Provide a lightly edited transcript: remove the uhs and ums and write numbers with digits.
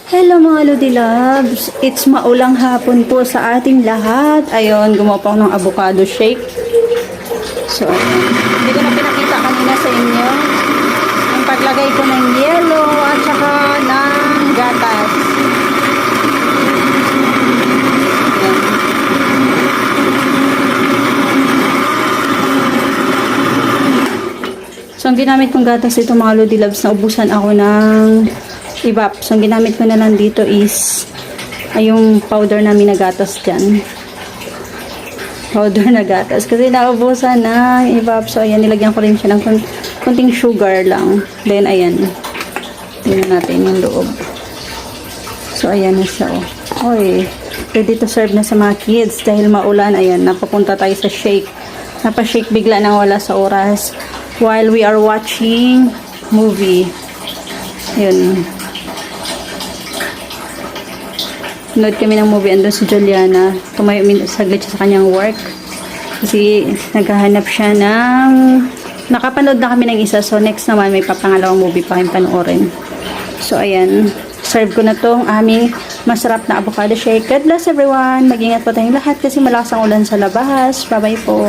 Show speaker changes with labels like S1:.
S1: Hello mga Lodi Loves! It's maulang hapon po sa ating lahat. Ayun, gumawa pa ako ng avocado shake. So, ayun. Hindi ko na pinakita kanina sa inyo. Ang paglagay ko ng yelo at saka ng gatas. Ayan. So, ang ginamit kong gatas dito mga Lodi Loves, naubusan ako ng ibap. So, ang ginamit ko na lang dito is yung powder namin na gatas dyan. Powder na gatas. Kasi naubusan na ibap. So, ayan, nilagyan ko rin siya ng konting sugar lang. Then, ayan. Tingnan natin yung loob. So, ayan na siya. Oy, ready to serve na sa mga kids. Dahil maulan, ayan, napapunta tayo sa shake. Napashake bigla nang wala sa oras. While we are watching movie. Yun. Nood kami ng movie. Andun si Juliana. Tumayo saglit siya sa kanyang work. Kasi naghahanap siya ng... Nakapanood na kami ng isa. So, next naman may papangalawang movie pa kayong panoorin. So, ayan. Serve ko na tong aming masarap na avocado shake. God bless everyone. Mag-ingat po tayong lahat kasi malakas ang ulan sa labas. Bye-bye po.